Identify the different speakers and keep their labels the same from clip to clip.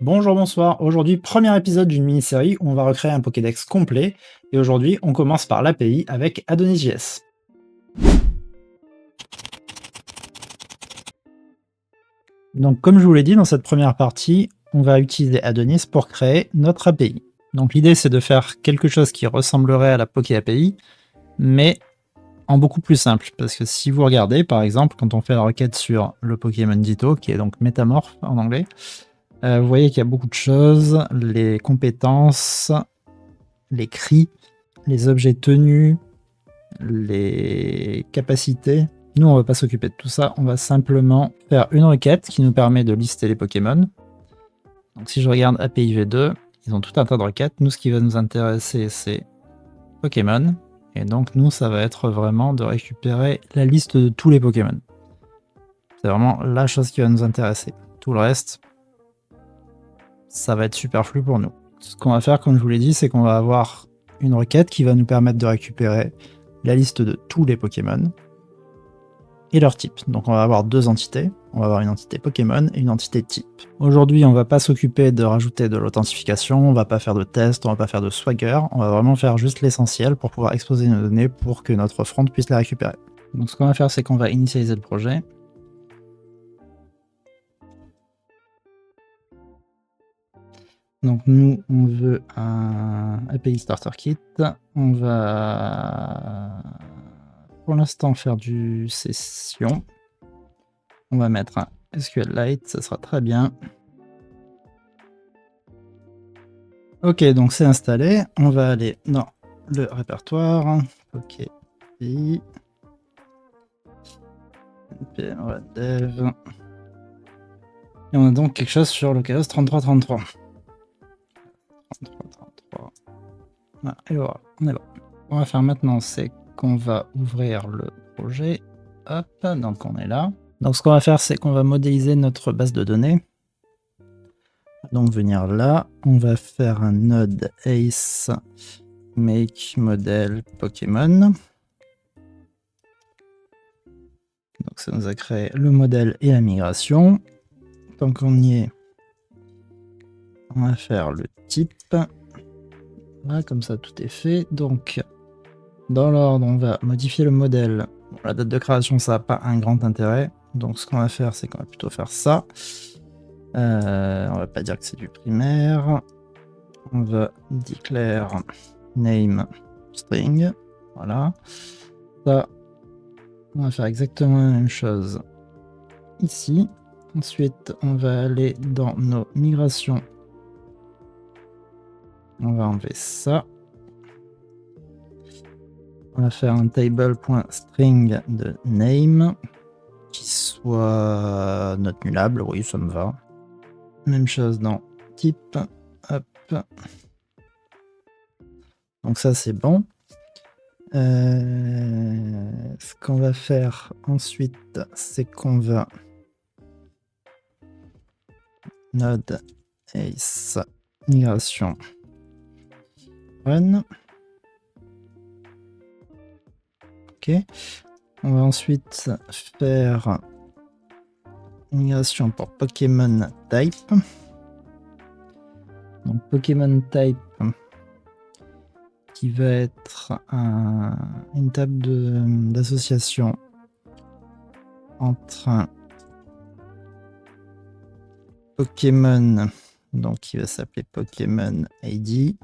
Speaker 1: Bonjour, bonsoir. Aujourd'hui, premier épisode d'une mini-série où on va recréer un Pokédex complet. Et aujourd'hui, on commence par l'API avec Adonis.js. Donc, comme je vous l'ai dit dans cette première partie, on va utiliser Adonis pour créer notre API. Donc, l'idée, c'est de faire quelque chose qui ressemblerait à la Poké API, mais en beaucoup plus simple. Parce que si vous regardez, par exemple, quand on fait la requête sur le Pokémon Ditto, qui est donc métamorphe en anglais, vous voyez qu'il y a beaucoup de choses, les compétences, les cris, les objets tenus, les capacités. Nous, on va pas s'occuper de tout ça, on va simplement faire une requête qui nous permet de lister les Pokémon. Donc si je regarde API V2, ils ont tout un tas de requêtes. Nous, ce qui va nous intéresser, c'est Pokémon. Et donc nous, ça va être vraiment de récupérer la liste de tous les Pokémon. C'est vraiment la chose qui va nous intéresser. Tout le reste, ça va être superflu pour nous. Ce qu'on va faire, comme je vous l'ai dit, c'est qu'on va avoir une requête qui va nous permettre de récupérer la liste de tous les Pokémon et leur type. Donc on va avoir deux entités. On va avoir une entité Pokémon et une entité type. Aujourd'hui, on va pas s'occuper de rajouter de l'authentification, on va pas faire de test, on va pas faire de swagger, on va vraiment faire juste l'essentiel pour pouvoir exposer nos données pour que notre front puisse les récupérer. Donc ce qu'on va faire, c'est qu'on va initialiser le projet. Donc nous, on veut un API Starter Kit. On va pour l'instant faire du session. On va mettre un SQLite, ça sera très bien. Ok, donc c'est installé. On va aller dans le répertoire. Ok, API. npm dev. Et on a donc quelque chose sur localhost 3333. 3333. Voilà, et voilà, on est là. Ce qu'on va faire maintenant, c'est qu'on va ouvrir le projet. Hop, donc on est là. Donc ce qu'on va faire, c'est qu'on va modéliser notre base de données. Donc venir là, on va faire un node ace make model Pokémon. Donc ça nous a créé le modèle et la migration. Tant qu'on y est, on va faire le type. Voilà, comme ça tout est fait. Donc dans l'ordre, on va modifier le modèle. Bon, la date de création, ça n'a pas un grand intérêt. Donc ce qu'on va faire, c'est qu'on va plutôt faire ça. On va pas dire que c'est du primaire. On va declare name string. Voilà. Ça, on va faire exactement la même chose ici. Ensuite, on va aller dans nos migrations. On va enlever ça. On va faire un table.string de name qui soit not nullable. Oui, ça me va. Même chose dans type. Hop. Donc ça, c'est bon. Ce qu'on va faire ensuite, c'est qu'on va node ace migration run. Ok. On va ensuite faire migration pour Pokémon type. Donc Pokémon type qui va être une table d'association entre un Pokémon, donc qui va s'appeler Pokémon ID,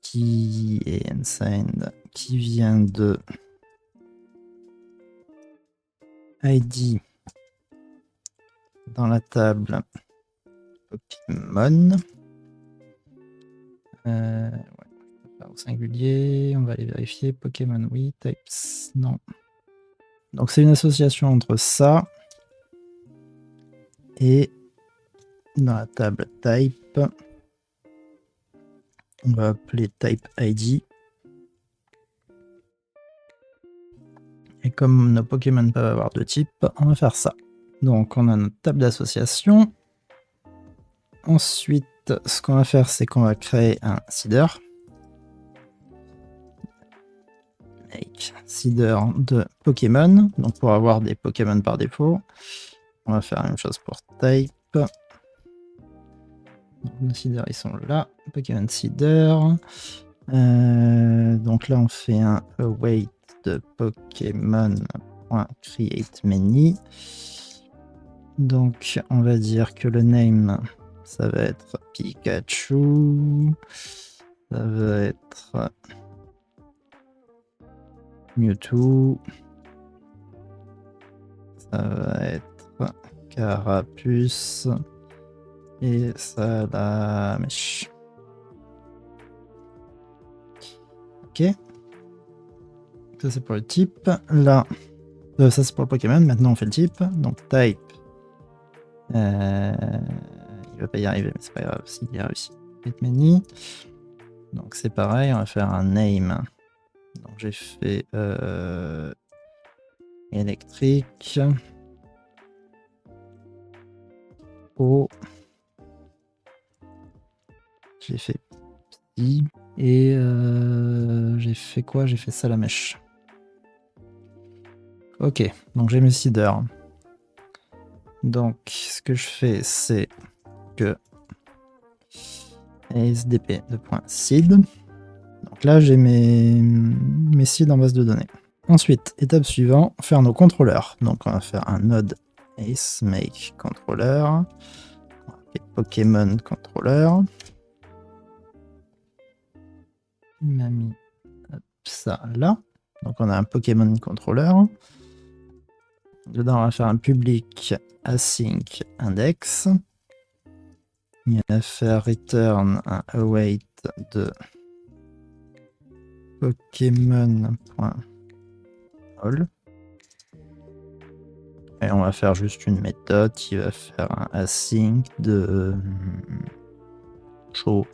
Speaker 1: qui est unsigned, qui vient de ID dans la table Pokémon. Au singulier, on va aller vérifier. Pokémon, oui. Types, non. Donc c'est une association entre ça et dans la table type, on va appeler type ID. Et comme nos Pokémon peuvent avoir deux types, on va faire ça. Donc on a notre table d'association. Ensuite, ce qu'on va faire, c'est qu'on va créer un seeder. Make seeder de Pokémon. Donc pour avoir des Pokémon par défaut, on va faire la même chose pour type. Nos seeders, ils sont là. Pokémon seeder. Donc là, on fait un await de Pokémon.create many. Donc, on va dire que le name, ça va être Pikachu. Ça va être Mewtwo. Ça va être Carapuce. Et Salamèche. Ok. Ça, c'est pour le type. Là, ça, c'est pour le Pokémon. Maintenant, on fait le type. Donc, type. Il va pas y arriver, mais c'est pas grave. S'il y a réussi. Many. Donc, c'est pareil. On va faire un name. Donc, j'ai fait électrique. O. J'ai fait Psy. Et j'ai fait quoi? J'ai fait Salamèche. Ok, donc j'ai mes seeders. Donc ce que je fais, c'est que sdp de .seed. Donc là, j'ai mes seeds en base de données. Ensuite, étape suivante, faire nos contrôleurs. Donc on va faire un node ace make controller. On va faire Pokémon controller. Il m'a mis ça là. Donc on a un Pokémon controller. Dedans, on va faire un public async index. Il va faire return un await de Pokémon.all. Et on va faire juste une méthode qui va faire un async de show.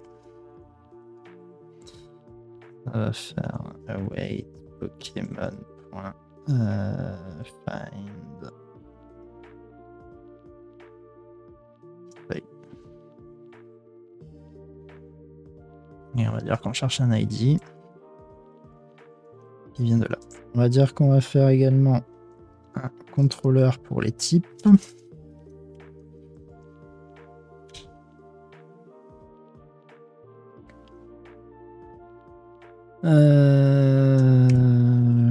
Speaker 1: Ça va faire await Pokémon.find. Et on va dire qu'on cherche un ID qui vient de là. On va dire qu'on va faire également un contrôleur pour les types.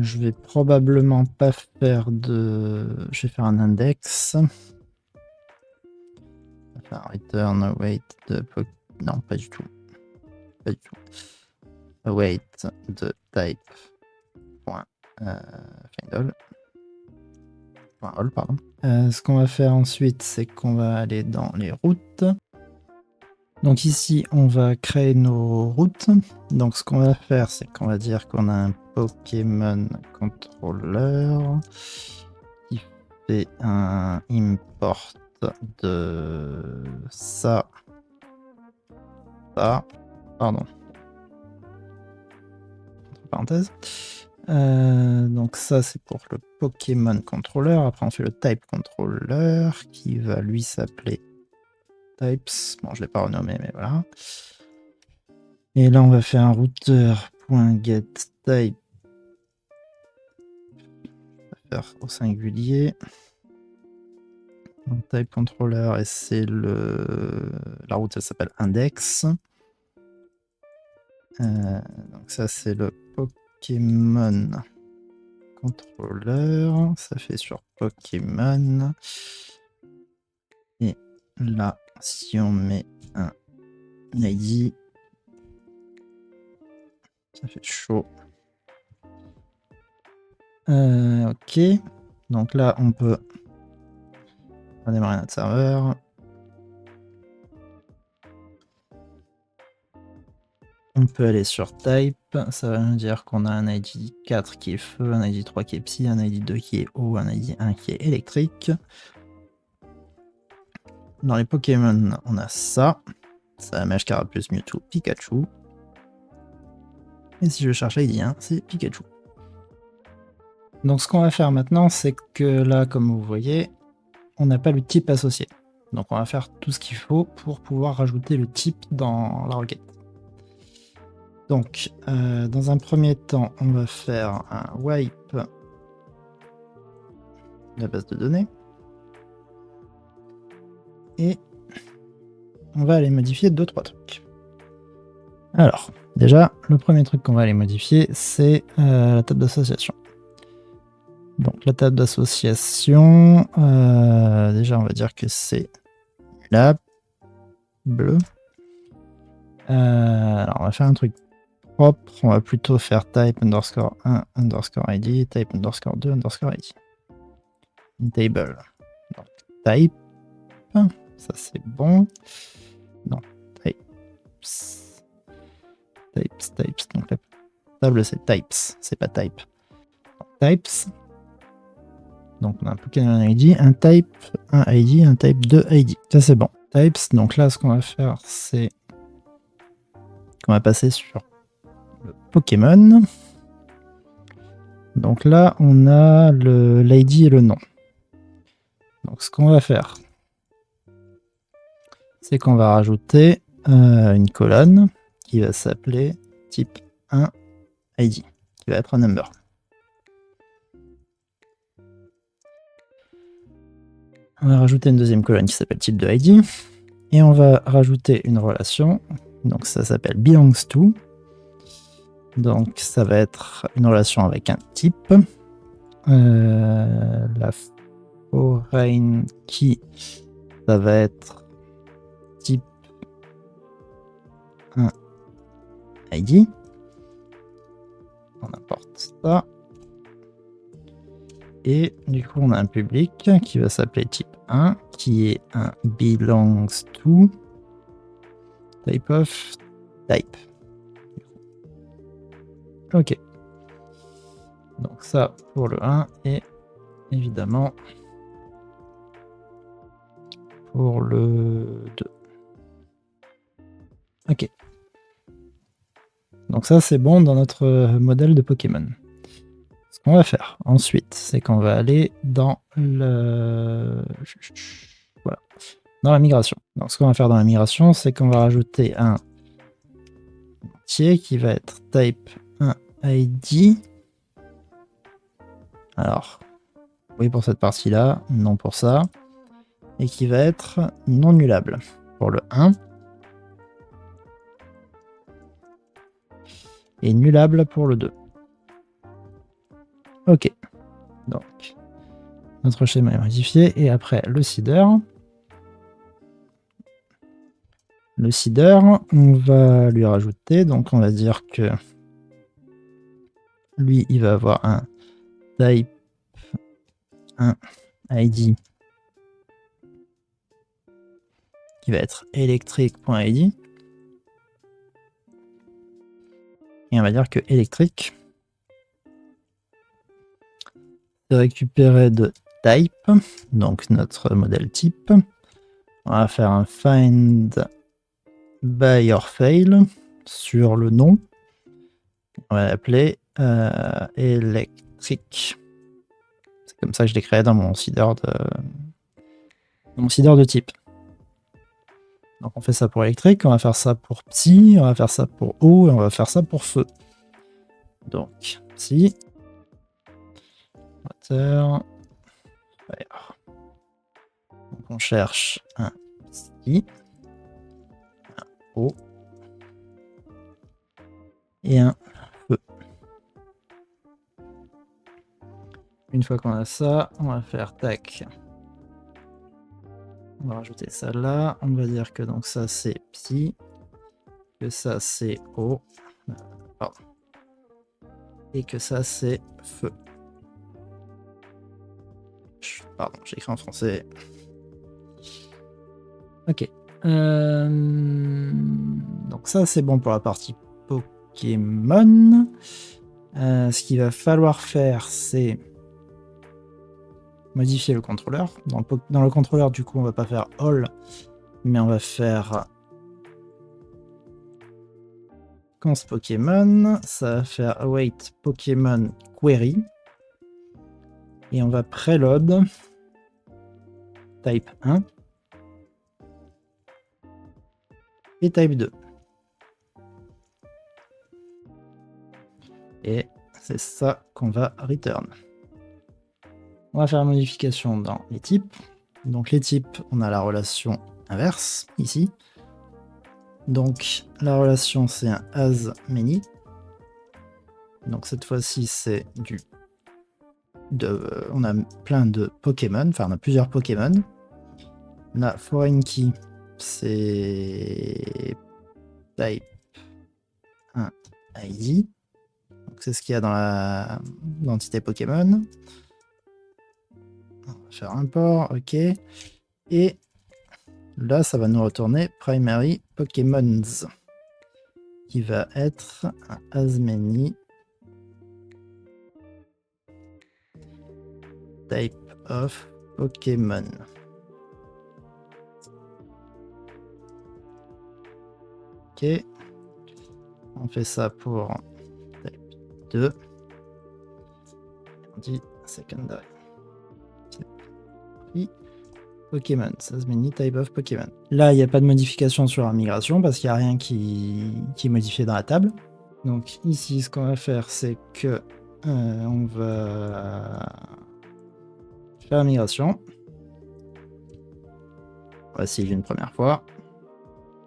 Speaker 1: Je vais probablement pas faire de... Je vais faire un index. On va faire un return await de... Non, pas du tout. Pas du tout. Await de type .findAll. .all, pardon. Ce qu'on va faire ensuite, c'est qu'on va aller dans les routes. Donc ici, on va créer nos routes. Donc ce qu'on va faire, c'est qu'on va dire qu'on a un Pokémon controller qui fait un import de ça. Pardon. Entre parenthèses. Donc ça, c'est pour le Pokémon controller. Après, on fait le type controller qui va lui s'appeler types. Bon, je ne l'ai pas renommé, mais voilà. Et là, on va faire un routeur.getType. On va faire au singulier. Donc, type controller, et c'est la route, elle s'appelle index. Donc ça, c'est le Pokémon controller. Ça fait sur Pokémon. Et là, si on met un ID, ça fait chaud. Ok. Donc là, on peut redémarrer notre serveur. On peut aller sur type. Ça va nous dire qu'on a un ID 4 qui est feu, un ID 3 qui est psy, un ID 2 qui est eau, un ID 1 qui est électrique. Dans les Pokémon, on a ça. Salamèche, Carapuce, Mewtwo, Pikachu. Et si je cherche ID 1, c'est Pikachu. Donc ce qu'on va faire maintenant, c'est que là, comme vous voyez, on n'a pas le type associé. Donc on va faire tout ce qu'il faut pour pouvoir rajouter le type dans la requête. Donc dans un premier temps, on va faire un wipe de la base de données. Et on va aller modifier 2-3 trucs. Alors, déjà, le premier truc qu'on va aller modifier, c'est la table d'association. Donc la table d'association, déjà on va dire que c'est la bleu. Alors on va faire un truc propre, on va plutôt faire type underscore 1 underscore id, type underscore 2 underscore id. Table. Donc type, ça c'est bon. Non, types. Types. Donc la table c'est types, c'est pas type. Donc, types. Donc on a un Pokémon ID, un type, un ID, un type 2 ID. Ça c'est bon. Types, donc là ce qu'on va faire c'est qu'on va passer sur le Pokémon. Donc là on a l'ID et le nom. Donc ce qu'on va faire c'est qu'on va rajouter une colonne qui va s'appeler type 1 ID, qui va être un number. On va rajouter une deuxième colonne qui s'appelle type 2 ID. Et on va rajouter une relation. Donc ça s'appelle belongs to. Donc ça va être une relation avec un type. La foreign key, ça va être type 1 ID. On importe ça. Et du coup, on a un public qui va s'appeler type 1, qui est un belongs to type of type. Ok. Donc ça pour le 1 et évidemment pour le 2. Ok. Donc ça c'est bon dans notre modèle de Pokémon. Ce qu'on va faire ensuite, c'est qu'on va aller dans voilà, dans la migration. Donc ce qu'on va faire dans la migration, c'est qu'on va rajouter un entier qui va être type 1 ID. Alors, oui pour cette partie-là, non pour ça. Et qui va être non nullable pour le 1. Et nullable pour le 2. Ok. Donc, notre schéma est modifié. Et après, le seeder. Le seeder, on va lui rajouter. Donc, on va dire que lui, il va avoir un type 1 ID qui va être electric.id. Et on va dire que électrique c'est récupéré de type, donc notre modèle type. On va faire un find by or fail sur le nom. On va l'appeler électrique. C'est comme ça que je l'ai créé dans mon seeder de type. Donc on fait ça pour électrique, on va faire ça pour psy, on va faire ça pour eau et on va faire ça pour feu. Donc psy, water, fire. Donc on cherche un psy, un eau et un feu. Une fois qu'on a ça, on va faire tac. On va rajouter ça là. On va dire que donc ça c'est psy, que ça c'est eau, pardon, et que ça c'est feu. Pardon, j'ai écrit en français. Ok. Donc ça c'est bon pour la partie Pokémon. Ce qu'il va falloir faire, c'est modifier le contrôleur. Dans le contrôleur, du coup, on va pas faire all, mais on va faire const Pokémon. Ça va faire await Pokémon query. Et on va preload type 1 et type 2. Et c'est ça qu'on va return. On va faire une modification dans les types. Donc les types, on a la relation inverse ici. Donc la relation c'est un as many. Donc cette fois-ci c'est on a plein de Pokémon, enfin on a plusieurs Pokémon. La foreign key c'est type 1 ID. Donc c'est ce qu'il y a dans l'entité Pokémon. On va faire import, ok. Et là ça va nous retourner primary Pokémons, qui va être un as many type of Pokémon. Ok. On fait ça pour type 2. On dit secondary. Pokémon, as many type of Pokémon. Là, il n'y a pas de modification sur la migration parce qu'il n'y a rien qui est modifié dans la table. Donc ici, ce qu'on va faire, c'est que on va faire la migration. Voici une première fois.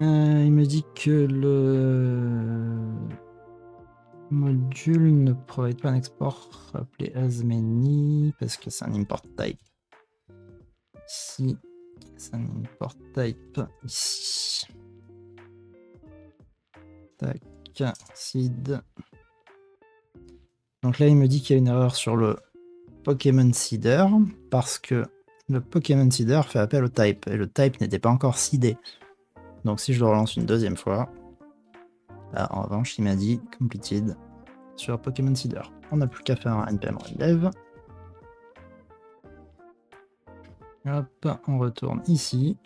Speaker 1: Il me dit que le module ne provide pas un export appelé as many parce que c'est un import type. Ici, c'est un import type ici. Tac, seed. Donc là, il me dit qu'il y a une erreur sur le Pokémon Seeder parce que le Pokémon Seeder fait appel au type et le type n'était pas encore seedé. Donc si je le relance une deuxième fois, là en revanche, il m'a dit completed sur Pokémon Seeder. On n'a plus qu'à faire un npm run dev. Hop, on retourne ici.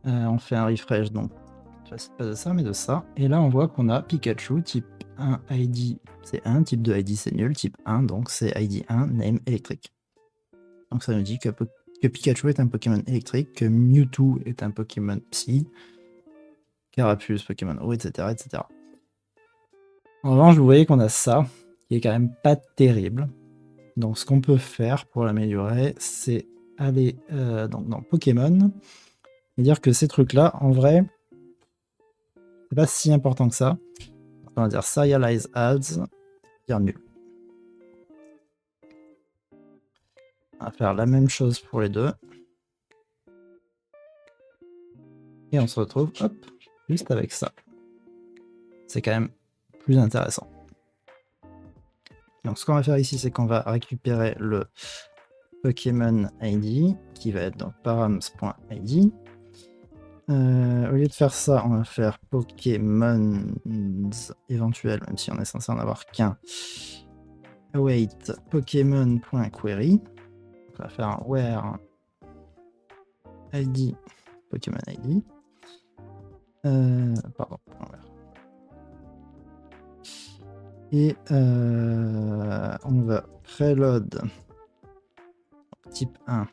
Speaker 1: On fait un refresh, donc pas de ça, mais de ça. Et là, on voit qu'on a Pikachu, type 1 ID, c'est 1, type 2 ID, c'est nul, type 1, donc c'est ID 1, name électrique. Donc ça nous dit que Pikachu est un Pokémon électrique, que Mewtwo est un Pokémon psy, Carapuce, Pokémon eau, etc., etc. En revanche, vous voyez qu'on a ça, qui est quand même pas terrible. Donc ce qu'on peut faire pour l'améliorer, c'est aller donc dans Pokémon et dire que ces trucs-là, en vrai, c'est pas si important que ça. On va dire serialize ads, dire nul. On va faire la même chose pour les deux. Et on se retrouve, hop, juste avec ça. C'est quand même plus intéressant. Donc ce qu'on va faire ici, c'est qu'on va récupérer le Pokémon ID, qui va être donc params.id. Au lieu de faire ça, on va faire Pokémon éventuel, même si on est censé en avoir qu'un. Await Pokémon.query. On va faire un where ID Pokémon ID. Pardon. Et on va preload type 1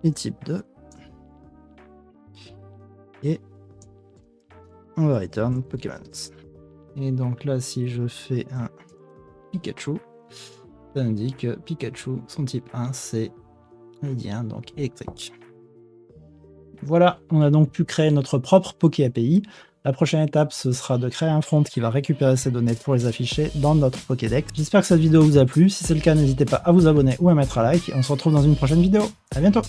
Speaker 1: et type 2. Et on va return Pokémon. Et donc là, si je fais un Pikachu, ça nous dit que Pikachu, son type 1, c'est ID1, donc électrique. Voilà, on a donc pu créer notre propre Poké API. La prochaine étape, ce sera de créer un front qui va récupérer ces données pour les afficher dans notre Pokédex. J'espère que cette vidéo vous a plu. Si c'est le cas, n'hésitez pas à vous abonner ou à mettre un like. Et on se retrouve dans une prochaine vidéo. À bientôt!